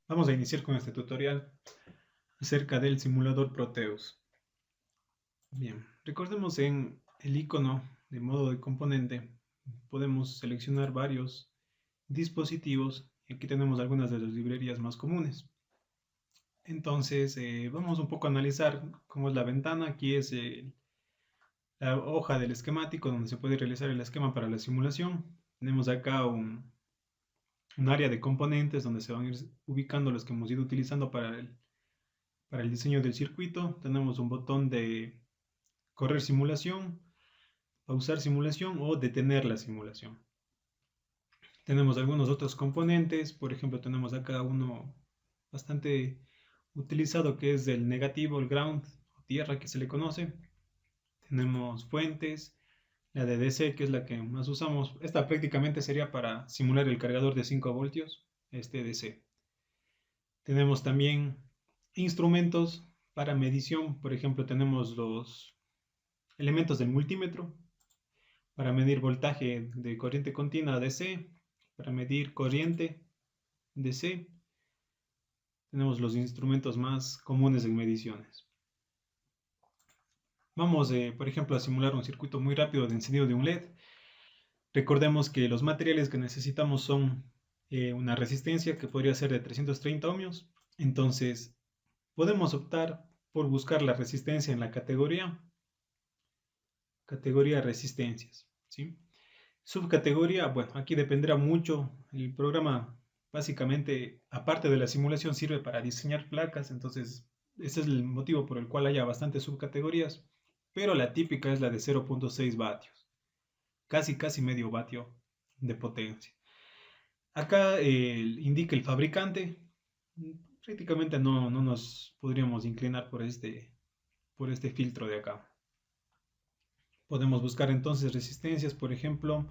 Vamos a iniciar con este tutorial acerca del simulador Proteus. Bien, recordemos en el icono de modo de componente podemos seleccionar varios dispositivos y aquí tenemos algunas de las librerías más comunes. Entonces vamos un poco a analizar cómo es la ventana. Aquí es la hoja del esquemático donde se puede realizar el esquema para la simulación. Tenemos acá un área de componentes donde se van a ir ubicando los que hemos ido utilizando para el diseño del circuito. Tenemos un botón de correr simulación, pausar simulación o detener la simulación. Tenemos algunos otros componentes, por ejemplo tenemos acá uno bastante utilizado que es el negativo, el ground o tierra que se le conoce. Tenemos fuentes, la de DC que es la que más usamos. Esta prácticamente sería para simular el cargador de 5 voltios, este DC. Tenemos también instrumentos para medición, por ejemplo tenemos los elementos del multímetro para medir voltaje de corriente continua DC, para medir corriente DC. Tenemos los instrumentos más comunes en mediciones. Vamos, por ejemplo, a simular un circuito muy rápido de encendido de un LED. Recordemos que los materiales que necesitamos son una resistencia que podría ser de 330 ohmios. Entonces, podemos optar por buscar la resistencia en la categoría resistencias, ¿sí? Subcategoría, bueno, aquí dependerá mucho. El programa básicamente, aparte de la simulación, sirve para diseñar placas, entonces ese es el motivo por el cual haya bastantes subcategorías, pero la típica es la de 0.6 vatios, casi medio vatio de potencia. Acá indica el fabricante, prácticamente no nos podríamos inclinar por este filtro de acá. Podemos buscar entonces resistencias, por ejemplo,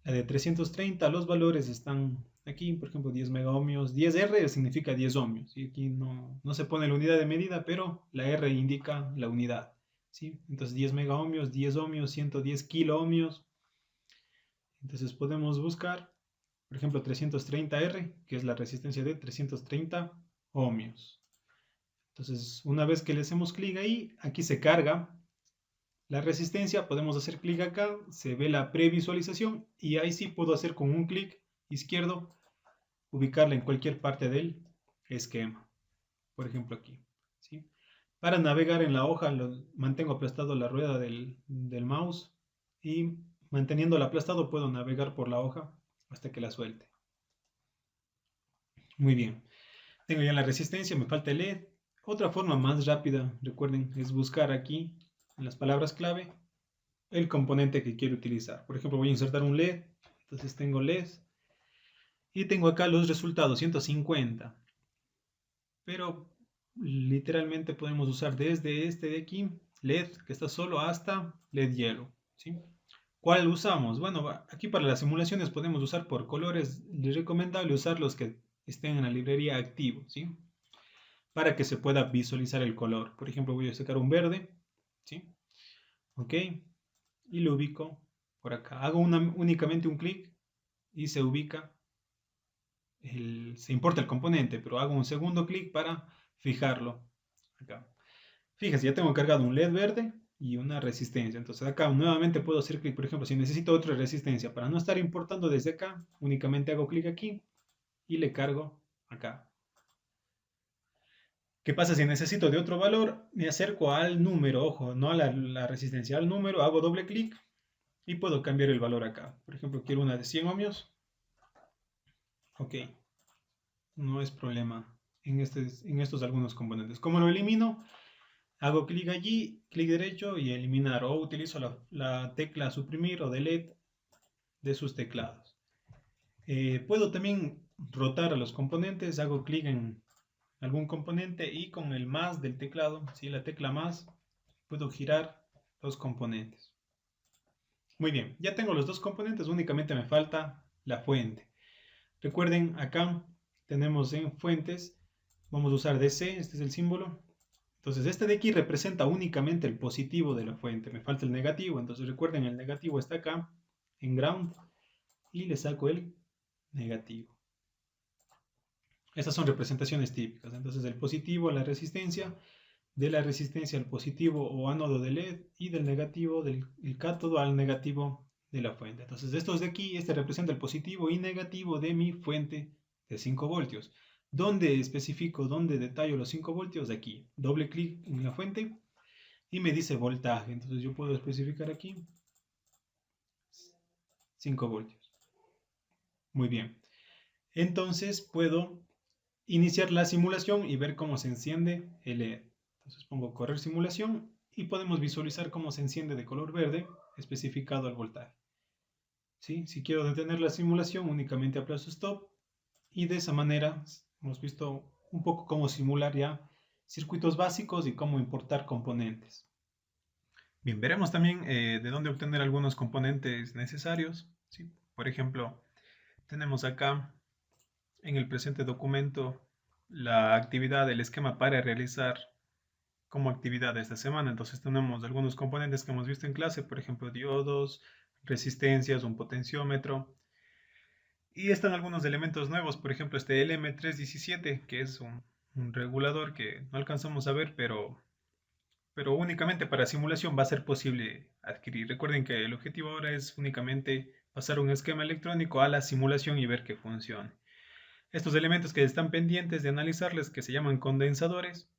la de 330, los valores están aquí, por ejemplo, 10 megaohmios, 10 R significa 10 ohmios, y aquí no se pone la unidad de medida, pero la R indica la unidad, ¿sí? Entonces 10 megaohmios, 10 ohmios, 110 kiloohmios. Entonces podemos buscar, por ejemplo, 330 R, que es la resistencia de 330 ohmios. Entonces, una vez que le hacemos clic ahí, aquí se carga la resistencia, podemos hacer clic acá, se ve la previsualización y ahí sí puedo hacer con un clic izquierdo, ubicarla en cualquier parte del esquema. Por ejemplo aquí, ¿sí? Para navegar en la hoja mantengo aplastado la rueda del mouse y manteniéndola aplastado puedo navegar por la hoja hasta que la suelte. Muy bien, tengo ya la resistencia, me falta el LED. Otra forma más rápida, recuerden, es buscar aquí en las palabras clave el componente que quiero utilizar. Por ejemplo, voy a insertar un LED, entonces tengo LEDs y tengo acá los resultados 150, pero literalmente podemos usar desde este de aquí, LED que está solo, hasta LED yellow, ¿sí? ¿Cuál usamos? Bueno, aquí para las simulaciones podemos usar por colores. Es recomendable usar los que estén en la librería activo, ¿sí? Para que se pueda visualizar el color. Por ejemplo, voy a sacar un verde, ¿sí? Ok, y lo ubico por acá. Hago únicamente un clic y se ubica, se importa el componente, pero hago un segundo clic para fijarlo acá. Fíjense, ya tengo cargado un LED verde y una resistencia. Entonces acá nuevamente puedo hacer clic, por ejemplo, si necesito otra resistencia, para no estar importando desde acá, únicamente hago clic aquí y le cargo acá. ¿Qué pasa si necesito de otro valor? Me acerco al número, ojo, no a la resistencia, al número, hago doble clic y puedo cambiar el valor acá. Por ejemplo, quiero una de 100 ohmios. Ok, no es problema en estos algunos componentes. ¿Cómo lo elimino? Hago clic allí, clic derecho y eliminar, o utilizo la tecla suprimir o delete de sus teclados. Puedo también rotar a los componentes, hago clic en algún componente y con el más del teclado, ¿sí? La tecla más, puedo girar los componentes. Muy bien, ya tengo los dos componentes, únicamente me falta la fuente. Recuerden, acá tenemos en fuentes, vamos a usar DC, este es el símbolo. Entonces este de aquí representa únicamente el positivo de la fuente, me falta el negativo, entonces recuerden el negativo está acá en ground y le saco el negativo. Estas son representaciones típicas. Entonces, del positivo a la resistencia, de la resistencia al positivo o ánodo de LED y del negativo, del cátodo al negativo de la fuente. Entonces, estos de aquí, este representa el positivo y negativo de mi fuente de 5 voltios. ¿Dónde especifico, dónde detallo los 5 voltios? Aquí, doble clic en la fuente y me dice voltaje. Entonces, yo puedo especificar aquí 5 voltios. Muy bien. Entonces, puedo iniciar la simulación y ver cómo se enciende el LED. Entonces pongo correr simulación y podemos visualizar cómo se enciende de color verde especificado al voltaje. ¿Sí? Si quiero detener la simulación, únicamente aplazo stop y de esa manera hemos visto un poco cómo simular ya circuitos básicos y cómo importar componentes. Bien, veremos también de dónde obtener algunos componentes necesarios. ¿Sí? Por ejemplo, tenemos acá en el presente documento la actividad del esquema para realizar como actividad de esta semana. Entonces tenemos algunos componentes que hemos visto en clase, por ejemplo, diodos, resistencias, un potenciómetro. Y están algunos elementos nuevos, por ejemplo, este LM317, que es un regulador que no alcanzamos a ver, pero únicamente para simulación va a ser posible adquirir. Recuerden que el objetivo ahora es únicamente pasar un esquema electrónico a la simulación y ver que funcione. Estos elementos que están pendientes de analizarles, que se llaman condensadores,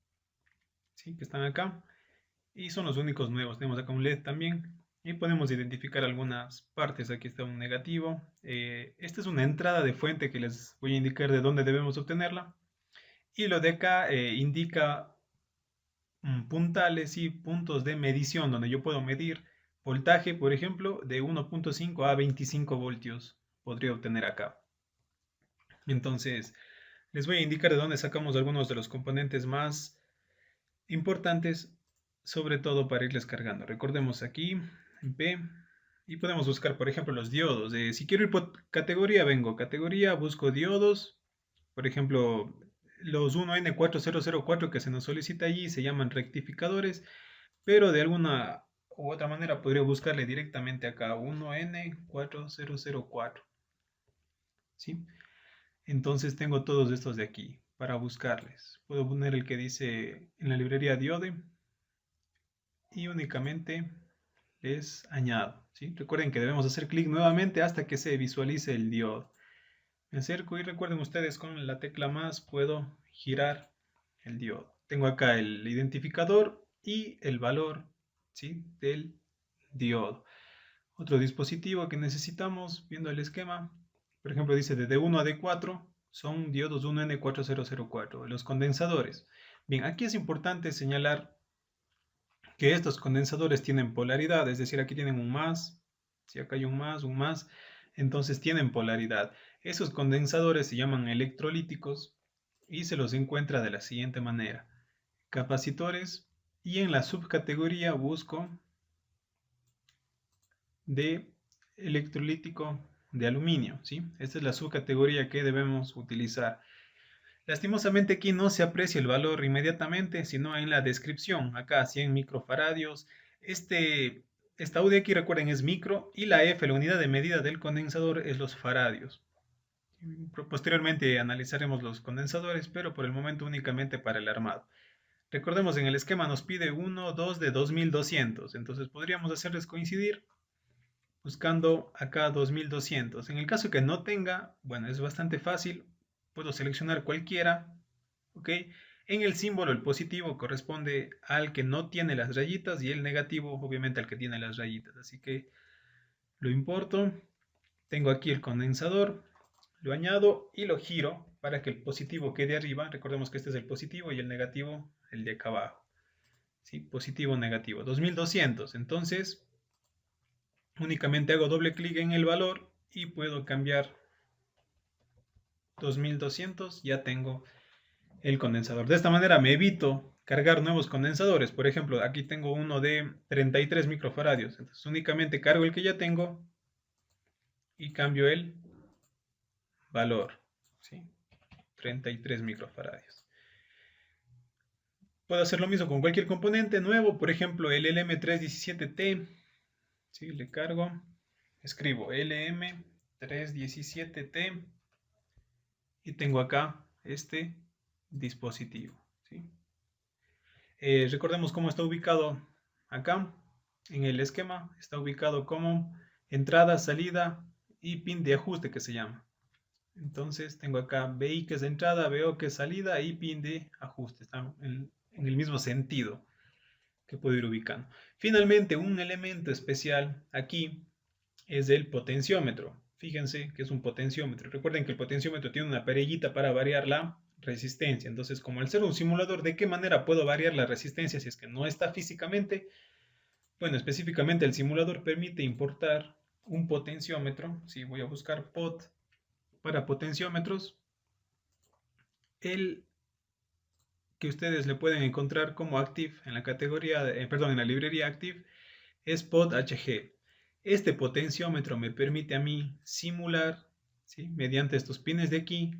¿sí? Que están acá, y son los únicos nuevos. Tenemos acá un LED también, y podemos identificar algunas partes. Aquí está un negativo. Esta es una entrada de fuente que les voy a indicar de dónde debemos obtenerla. Y lo de acá indica puntales y puntos de medición, donde yo puedo medir voltaje, por ejemplo, de 1.5 a 25 voltios. Podría obtener acá. Entonces, les voy a indicar de dónde sacamos algunos de los componentes más importantes, sobre todo para irles cargando. Recordemos aquí en P y podemos buscar, por ejemplo, los diodos. Si quiero ir por categoría, vengo categoría, busco diodos. Por ejemplo, los 1N4004 que se nos solicita allí se llaman rectificadores, pero de alguna u otra manera podría buscarle directamente acá 1N4004. ¿Sí? Entonces tengo todos estos de aquí para buscarles. Puedo poner el que dice en la librería diode y únicamente les añado. ¿Sí? Recuerden que debemos hacer clic nuevamente hasta que se visualice el diodo. Me acerco y recuerden ustedes con la tecla más puedo girar el diodo. Tengo acá el identificador y el valor, ¿sí? Del diodo. Otro dispositivo que necesitamos, viendo el esquema, por ejemplo dice de D1 a D4 son diodos 1N4004, los condensadores. Bien, aquí es importante señalar que estos condensadores tienen polaridad, es decir, aquí tienen un más, si acá hay un más, entonces tienen polaridad. Esos condensadores se llaman electrolíticos y se los encuentra de la siguiente manera. Capacitores, y en la subcategoría busco de electrolítico de aluminio, ¿sí? Esta es la subcategoría que debemos utilizar. Lastimosamente aquí no se aprecia el valor inmediatamente, sino en la descripción. Acá 100 microfaradios. Esta UD aquí recuerden es micro y la F, la unidad de medida del condensador, es los faradios. Posteriormente analizaremos los condensadores, pero por el momento únicamente para el armado. Recordemos en el esquema nos pide 1, 2 de 2200, entonces podríamos hacerles coincidir buscando acá 2200. En el caso que no tenga, bueno, es bastante fácil, puedo seleccionar cualquiera, ¿ok? En el símbolo el positivo corresponde al que no tiene las rayitas y el negativo obviamente al que tiene las rayitas, así que lo importo, tengo aquí el condensador, lo añado y lo giro para que el positivo quede arriba. Recordemos que este es el positivo y el negativo el de acá abajo, ¿sí? Positivo, negativo, 2200, entonces únicamente hago doble clic en el valor y puedo cambiar 2200, ya tengo el condensador. De esta manera me evito cargar nuevos condensadores. Por ejemplo, aquí tengo uno de 33 microfaradios. Entonces únicamente cargo el que ya tengo y cambio el valor. ¿Sí? 33 microfaradios. Puedo hacer lo mismo con cualquier componente nuevo. Por ejemplo, el LM317T. ¿Sí? Le cargo. Escribo LM317T. y tengo acá este dispositivo, ¿sí? Recordemos cómo está ubicado acá en el esquema. Está ubicado como entrada, salida y pin de ajuste que se llama. Entonces tengo acá BI que es entrada, BO que es salida y pin de ajuste. Están en el mismo sentido que puedo ir ubicando. Finalmente, un elemento especial aquí es el potenciómetro. Fíjense que es un potenciómetro. Recuerden que el potenciómetro tiene una perillita para variar la resistencia. Entonces, como al ser un simulador, ¿de qué manera puedo variar la resistencia si es que no está físicamente? Bueno, específicamente el simulador permite importar un potenciómetro. Si voy a buscar pot para potenciómetros, el que ustedes le pueden encontrar como Active en la categoría, perdón, en la librería Active es POT-HG. Este potenciómetro me permite a mí simular, ¿sí?, mediante estos pines de aquí,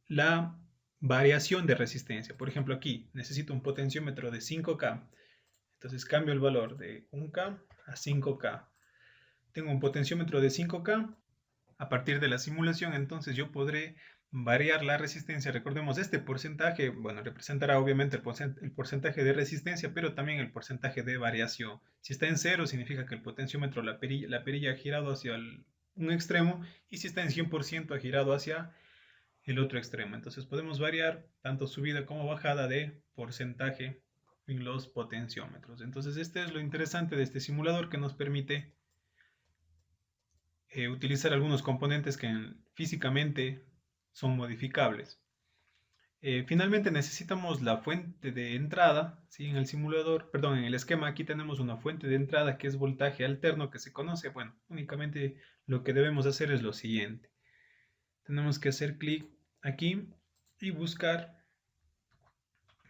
la variación de resistencia. Por ejemplo, aquí necesito un potenciómetro de 5K. Entonces cambio el valor de 1K a 5K. Tengo un potenciómetro de 5K. A partir de la simulación, entonces yo podré variar la resistencia. Recordemos, este porcentaje, bueno, representará obviamente el porcentaje de resistencia, pero también el porcentaje de variación. Si está en 0, significa que el potenciómetro, la perilla ha girado hacia un extremo, y si está en 100% ha girado hacia el otro extremo. Entonces podemos variar tanto subida como bajada de porcentaje en los potenciómetros. Entonces este es lo interesante de este simulador, que nos permite utilizar algunos componentes que físicamente son modificables. Finalmente necesitamos la fuente de entrada, ¿sí? En el simulador, perdón, en el esquema aquí tenemos una fuente de entrada que es voltaje alterno, que se conoce. Bueno, únicamente lo que debemos hacer es lo siguiente. Tenemos que hacer clic aquí y buscar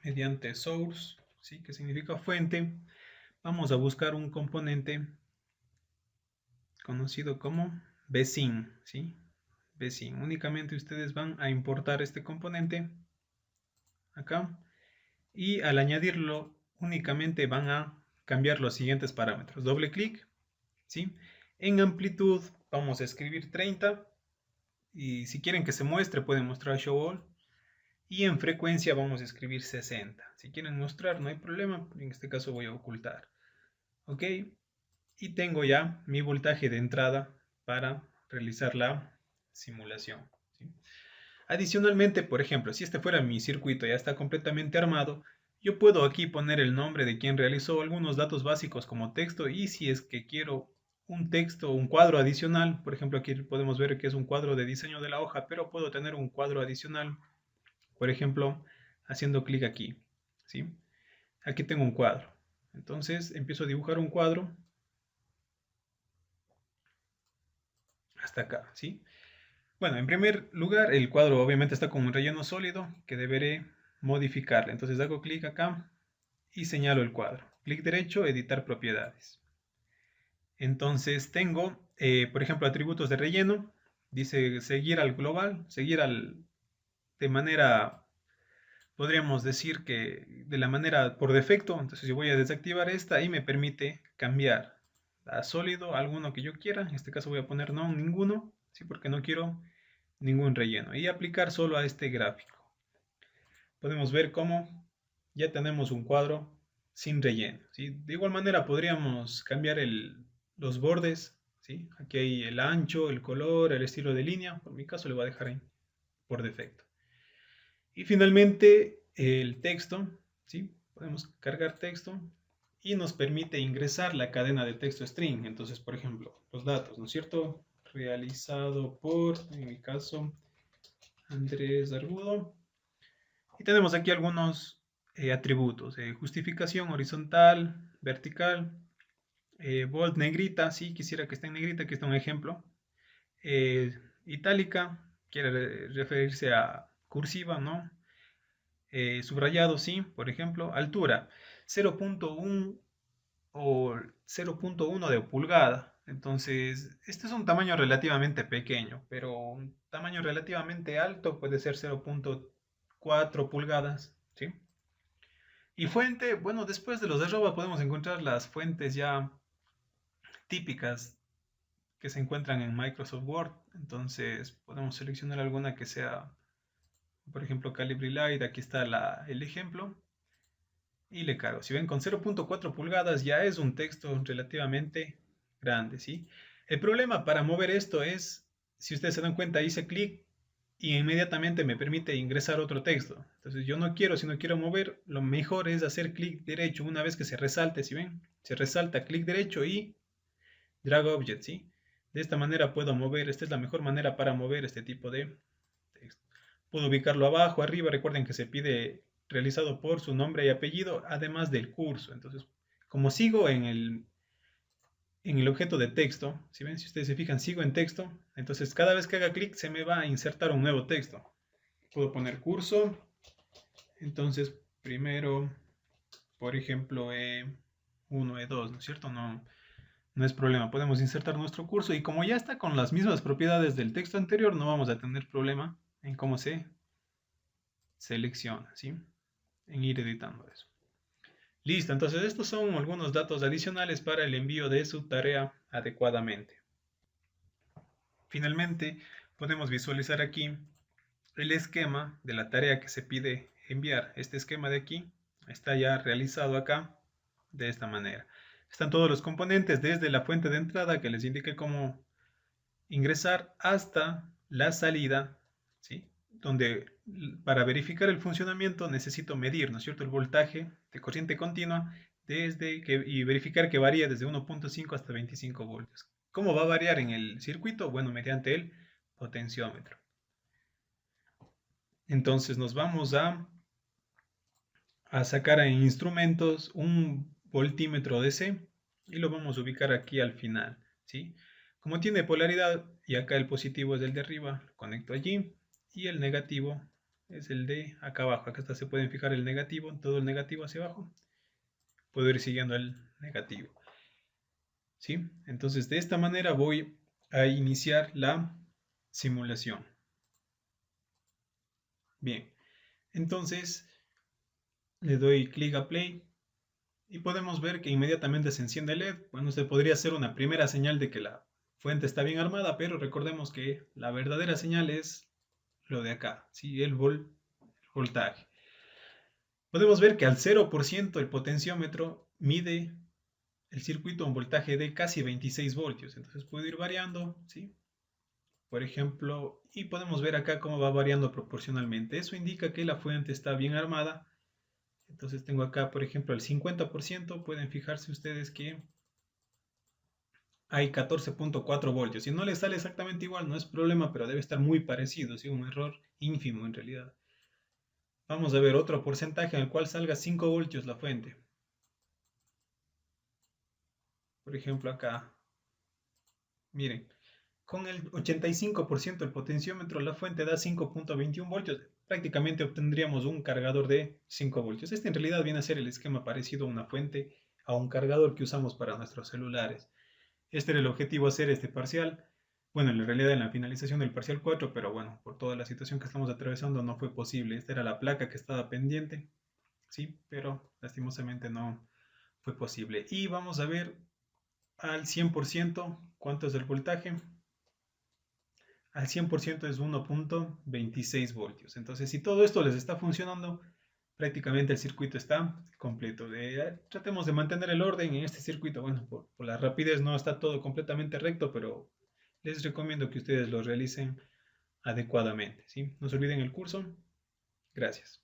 mediante source, ¿sí?, que significa fuente. Vamos a buscar un componente conocido como vecin, ¿sí? Vecin. Únicamente ustedes van a importar este componente acá, y al añadirlo únicamente van a cambiar los siguientes parámetros. Doble clic, ¿sí? En amplitud vamos a escribir 30, y si quieren que se muestre pueden mostrar show all, y en frecuencia vamos a escribir 60. Si quieren mostrar no hay problema, en este caso voy a ocultar. Ok, y tengo ya mi voltaje de entrada para realizar la simulación, ¿sí? Adicionalmente, por ejemplo, si este fuera mi circuito, ya está completamente armado, yo puedo aquí poner el nombre de quien realizó, algunos datos básicos como texto, y si es que quiero un texto, un cuadro adicional, por ejemplo aquí podemos ver que es un cuadro de diseño de la hoja, pero puedo tener un cuadro adicional, por ejemplo, haciendo clic aquí, ¿sí? Aquí tengo un cuadro. Entonces empiezo a dibujar un cuadro hasta acá, ¿sí? Bueno, en primer lugar, el cuadro obviamente está con un relleno sólido que deberé modificarle. Entonces hago clic acá y señalo el cuadro. Clic derecho, editar propiedades. Entonces tengo, por ejemplo, atributos de relleno. Dice seguir al global, de manera, podríamos decir que de la manera por defecto. Entonces yo voy a desactivar esta y me permite cambiar a sólido, alguno que yo quiera. En este caso voy a poner no, ninguno, ¿sí? Porque no quiero ningún relleno, y aplicar solo a este gráfico. Podemos ver cómo ya tenemos un cuadro sin relleno, ¿sí? De igual manera podríamos cambiar los bordes, ¿sí? Aquí hay el ancho, el color, el estilo de línea. Por mi caso le voy a dejar ahí por defecto. Y finalmente el texto, ¿sí? Podemos cargar texto y nos permite ingresar la cadena de texto string. Entonces, por ejemplo, los datos, ¿no es cierto? Realizado por, en mi caso, Andrés Argudo. Y tenemos aquí algunos atributos. Justificación horizontal, vertical, bold negrita, sí, quisiera que esté en negrita, aquí está un ejemplo. Itálica, quiere referirse a cursiva, ¿no? Subrayado, sí, por ejemplo. Altura, 0.1 o 0.1 de pulgada. Entonces, este es un tamaño relativamente pequeño, pero un tamaño relativamente alto puede ser 0.4 pulgadas, ¿sí? Y fuente, bueno, después de los de arroba podemos encontrar las fuentes ya típicas que se encuentran en Microsoft Word. Entonces, podemos seleccionar alguna que sea Por ejemplo, Calibri Light, aquí está el ejemplo. Y le cargo. Si ven, con 0.4 pulgadas ya es un texto relativamente grande, ¿sí? El problema para mover esto es, si ustedes se dan cuenta, hice clic y inmediatamente me permite ingresar otro texto. Entonces yo no quiero, si no quiero mover, lo mejor es hacer clic derecho una vez que se resalte, ¿sí ven? Se resalta clic derecho y drag object, ¿sí? De esta manera puedo mover, esta es la mejor manera para mover este tipo de texto. Puedo ubicarlo abajo, arriba, recuerden que se pide realizado por su nombre y apellido, además del curso. Entonces, como sigo en el objeto de texto, si ven, si ustedes se fijan, sigo en texto, entonces cada vez que haga clic se me va a insertar un nuevo texto. Puedo poner curso, entonces primero, por ejemplo, E1, E2, ¿no es cierto? No es problema, podemos insertar nuestro curso y como ya está con las mismas propiedades del texto anterior, no vamos a tener problema en cómo se selecciona, ¿sí? En ir editando eso. Listo, entonces estos son algunos datos adicionales para el envío de su tarea adecuadamente. Finalmente, podemos visualizar aquí el esquema de la tarea que se pide enviar. Este esquema de aquí está ya realizado acá de esta manera. Están todos los componentes desde la fuente de entrada que les indique cómo ingresar hasta la salida, ¿sí? Donde para verificar el funcionamiento necesito medir, ¿no es cierto?, el voltaje de corriente continua y verificar que varía desde 1.5 hasta 25 voltios. ¿Cómo va a variar en el circuito? Bueno, mediante el potenciómetro. Entonces nos vamos a sacar en instrumentos un voltímetro DC y lo vamos a ubicar aquí al final, ¿sí? Como tiene polaridad y acá el positivo es el de arriba, lo conecto allí y el negativo es el de acá abajo. Acá está, se pueden fijar el negativo, todo el negativo hacia abajo. Puedo ir siguiendo el negativo, ¿sí? Entonces de esta manera voy a iniciar la simulación. Bien, entonces le doy clic a play y podemos ver que inmediatamente se enciende el LED. Bueno, se podría hacer una primera señal de que la fuente está bien armada, pero recordemos que la verdadera señal es lo de acá, ¿sí? El voltaje. Podemos ver que al 0% el potenciómetro mide el circuito a un voltaje de casi 26 voltios. Entonces puedo ir variando, ¿sí? Por ejemplo, y podemos ver acá cómo va variando proporcionalmente. Eso indica que la fuente está bien armada. Entonces tengo acá, por ejemplo, el 50%. Pueden fijarse ustedes que hay 14.4 voltios. Si no le sale exactamente igual, no es problema, pero debe estar muy parecido, ¿sí? Un error ínfimo en realidad. Vamos a ver otro porcentaje en el cual salga 5 voltios la fuente. Por ejemplo, acá. Miren, con el 85% del potenciómetro, la fuente da 5.21 voltios. Prácticamente obtendríamos un cargador de 5 voltios. Este en realidad viene a ser el esquema parecido a una fuente, a un cargador que usamos para nuestros celulares. Este era el objetivo, hacer este parcial. Bueno, en realidad en la finalización del parcial 4, pero bueno, por toda la situación que estamos atravesando no fue posible. Esta era la placa que estaba pendiente, sí, pero lastimosamente no fue posible. Y vamos a ver al 100% cuánto es el voltaje. Al 100% es 1.26 voltios. Entonces, si todo esto les está funcionando, prácticamente el circuito está completo. Tratemos de mantener el orden en este circuito. Bueno, por la rapidez no está todo completamente recto, pero les recomiendo que ustedes lo realicen adecuadamente, ¿sí? No se olviden el curso. Gracias.